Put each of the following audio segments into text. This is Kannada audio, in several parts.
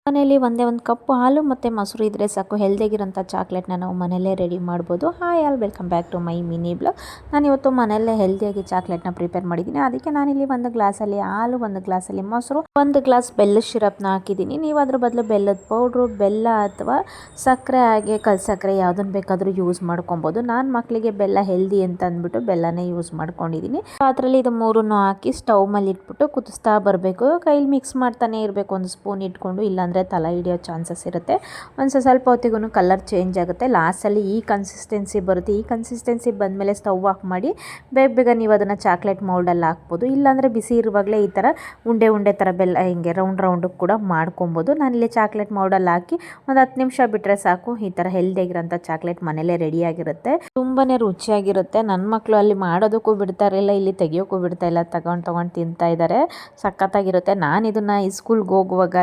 ಮನೆಯಲ್ಲಿ ಒಂದೇ ಒಂದು ಕಪ್ ಹಾಲು ಮತ್ತು ಮೊಸರು ಇದ್ದರೆ ಸಾಕು, ಹೆಲ್ದಿಯಾಗಿರೋಂಥ ಚಾಕ್ಲೇಟ್ನ ನಾವು ಮನೆಯಲ್ಲೇ ರೆಡಿ ಮಾಡ್ಬೋದು. Hi all, welcome back to my mini blog. ನಾನಿವತ್ತು ಮನೆಯಲ್ಲೇ ಹೆಲ್ದಿಯಾಗಿ ಚಾಕ್ಲೇಟ್ನ ಪ್ರಿಪೇರ್ ಮಾಡಿದ್ದೀನಿ. ಅದಕ್ಕೆ ನಾನಿಲ್ಲಿ ಒಂದು ಗ್ಲಾಸಲ್ಲಿ ಹಾಲು, ಒಂದು ಗ್ಲಾಸಲ್ಲಿ ಮೊಸರು, ಒಂದು ಗ್ಲಾಸ್ ಬೆಲ್ಲದ ಶಿರಪ್ನ ಹಾಕಿದ್ದೀನಿ. ನೀವು ಅದ್ರ ಬದಲು ಬೆಲ್ಲದ ಪೌಡ್ರು, ಬೆಲ್ಲ ಅಥವಾ ಸಕ್ಕರೆ, ಹಾಗೆ ಕಲ್ಸಕ್ಕರೆ ಯಾವುದನ್ನು ಬೇಕಾದರೂ ಯೂಸ್ ಮಾಡ್ಕೊಬೋದು. ನಾನು ಮಕ್ಕಳಿಗೆ ಬೆಲ್ಲ ಹೆಲ್ದಿ ಅಂತ ಅಂದ್ಬಿಟ್ಟು ಬೆಲ್ಲನೇ ಯೂಸ್ ಮಾಡ್ಕೊಂಡಿದ್ದೀನಿ. ಪಾತ್ರೆಯಲ್ಲಿ ಇದು ಮೂರನ್ನು ಹಾಕಿ ಸ್ಟವ್ ಮೇಲೆ ಇಟ್ಬಿಟ್ಟು ಕುದಿಸ್ತಾ ಬರಬೇಕು. ಕೈಲಿ ಮಿಕ್ಸ್ ಮಾಡ್ತಾನೆ ಇರಬೇಕು, ಒಂದು ಸ್ಪೂನ್ ಇಟ್ಕೊಂಡು, ಇಲ್ಲಾಂದರೆ ತಲೆ ಹಿಡಿಯೋ ಚಾನ್ಸಸ್ ಇರುತ್ತೆ. ಸ್ವಲ್ಪ ಹೊತ್ತಿಗೂ ಕಲರ್ ಚೇಂಜ್ ಆಗುತ್ತೆ. ಲಾಸ್ಟಲ್ಲಿ ಈ ಕನ್ಸಿಸ್ಟೆನ್ಸಿ ಬರುತ್ತೆ. ಈ ಕನ್ಸಿಸ್ಟೆನ್ಸಿ ಬಂದಮೇಲೆ ಸ್ಟವ್ ಆಫ್ ಮಾಡಿ ಬೇಗ ನೀವು ಅದನ್ನು ಚಾಕ್ಲೇಟ್ ಮೌಲ್ಡಲ್ಲಿ ಹಾಕ್ಬೋದು. ಇಲ್ಲಾಂದರೆ ಬಿಸಿ ಇರುವಾಗಲೇ ಈ ಥರ ಉಂಡೆ ಥರ ಬೆಲ್ಲ ಹಿಂಗೆ ರೌಂಡ್ ಕೂಡ ಮಾಡ್ಕೊಬೋದು. ನಾನಿಲ್ಲಿ ಚಾಕ್ಲೇಟ್ ಮೌಲ್ಡಲ್ಲಿ ಹಾಕಿ ಒಂದು 10 ನಿಮಿಷ ಬಿಟ್ಟರೆ ಸಾಕು. ಈ ಥರ ಹೆಲ್ದಿಯಾಗಿರೋಂಥ ಚಾಕ್ಲೇಟ್ ಮನೇಲೇ ರೆಡಿಯಾಗಿರುತ್ತೆ. ತುಂಬಾ ರುಚಿಯಾಗಿರುತ್ತೆ. ನನ್ನ ಮಕ್ಕಳು ಅಲ್ಲಿ ಮಾಡೋದಕ್ಕೂ ಬಿಡ್ತಾ ಇರಲಿಲ್ಲ, ಇಲ್ಲಿ ತೆಗಿಯೋಕ್ಕೂ ಬಿಡ್ತಾ ಇಲ್ಲ, ತಗೊಂಡು ತಿಂತಾ ಇದ್ದಾರೆ. ಸಖತ್ತಾಗಿರುತ್ತೆ. ನಾನು ಇದನ್ನು ಸ್ಕೂಲ್ಗೆ ಹೋಗುವಾಗ,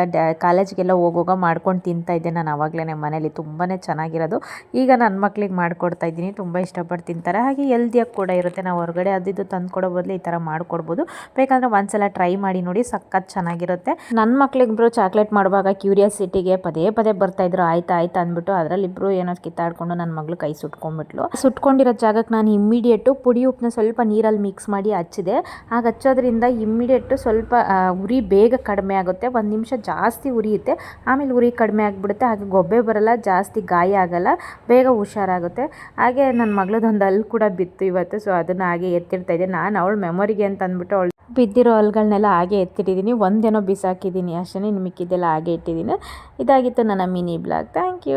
ಕಾಲೇಜ್ಗೆಲ್ಲ ಹೋಗುವಾಗ ಮಾಡ್ಕೊಂಡು ತಿಂತಾ ಇದ್ದೆ ನಾನು ಆವಾಗಲೇ ಮನೇಲಿ. ತುಂಬಾ ಚೆನ್ನಾಗಿರೋದು. ಈಗ ನನ್ನ ಮಕ್ಳಿಗೆ ಮಾಡಿಕೊಡ್ತಾ ಇದ್ದೀನಿ. ತುಂಬ ಇಷ್ಟಪಟ್ಟು ತಿಂತಾರೆ. ಹಾಗೆ ಹೆಲ್ದಿಯಾಗಿ ಕೂಡ ಇರುತ್ತೆ. ನಾವು ಹೊರಗಡೆ ಅದಿದ್ದು ತಂದು ಕೊಡೋ ಬದಲು ಈ ಥರ ಮಾಡಿಕೊಡ್ಬೋದು. ಬೇಕಂದರೆ ಒಂದ್ಸಲ ಟ್ರೈ ಮಾಡಿ ನೋಡಿ, ಸಖತ್ ಚೆನ್ನಾಗಿರುತ್ತೆ. ನನ್ನ ಮಕ್ಳಿಗಿಬ್ರು ಚಾಕ್ಲೇಟ್ ಮಾಡುವಾಗ ಕ್ಯೂರಿಯಾಸಿಟಿಗೆ ಪದೇ ಬರ್ತಾಯಿದ್ರು. ಆಯ್ತಾ ಅಂದ್ಬಿಟ್ಟು ಅದರಲ್ಲಿಬ್ಬರು ಏನೋ ಕಿತ್ತಾಡ್ಕೊಂಡು ನನ್ನ ಮಗಳು ಕೈ ಸುಟ್ಕೊಂಡ್ಬಿಟ್ಲು. ಸುಟ್ಕೊಂಡಿರೋ ಜಾಗಕ್ಕೆ ನಾನು ಇಮ್ಮಿಡಿಯೇಟು ಪುಡಿ ಉಪ್ಪನ್ನ ಸ್ವಲ್ಪ ನೀರಲ್ಲಿ ಮಿಕ್ಸ್ ಮಾಡಿ ಹಚ್ಚಿದೆ. ಆಗ ಹಚ್ಚೋದ್ರಿಂದ ಇಮ್ಮಿಡಿಯೇಟು ಸ್ವಲ್ಪ ಉರಿ ಬೇಗ ಕಡಿಮೆ ಆಗುತ್ತೆ. 1 ನಿಮಿಷ ಜಾಸ್ತಿ ಉರಿಯುತ್ತೆ, ಆಮೇಲೆ ಉರಿ ಕಡಿಮೆ ಆಗಿಬಿಡುತ್ತೆ. ಹಾಗೆ ಗೊಬ್ಬೆ ಬರಲ್ಲ, ಜಾಸ್ತಿ ಗಾಯ ಆಗಲ್ಲ, ಬೇಗ ಹುಷಾರಾಗುತ್ತೆ. ಹಾಗೆ ನನ್ನ ಮಗಳದೊಂದು ಹಲ್ಲು ಕೂಡ ಬಿತ್ತು ಇವತ್ತು. ಸೊ ಅದನ್ನು ಹಾಗೆ ಎತ್ತಿಡ್ತಾ ಇದ್ದೆ. ನಾನು ಅವಳ ಮೆಮೊರಿಗೆ ಅಂತ ಅಂದ್ಬಿಟ್ಟು ಅವಳು ಬಿದ್ದಿರೋ ಹಲ್ಗಳನ್ನೆಲ್ಲ ಹಾಗೆ ಎತ್ತಿಟ್ಟಿದ್ದೀನಿ. ಒಂದೇನೋ ಬಿಸಾಕಿದ್ದೀನಿ ಅಷ್ಟೇ, ಮಿಕ್ಕಿದ್ದೆಲ್ಲ ಹಾಗೆ ಇಟ್ಟಿದ್ದೀನಿ. ಇದಾಗಿತ್ತು ನನ್ನ ಮಿನಿ ಬ್ಲಾಗ್. Thank you.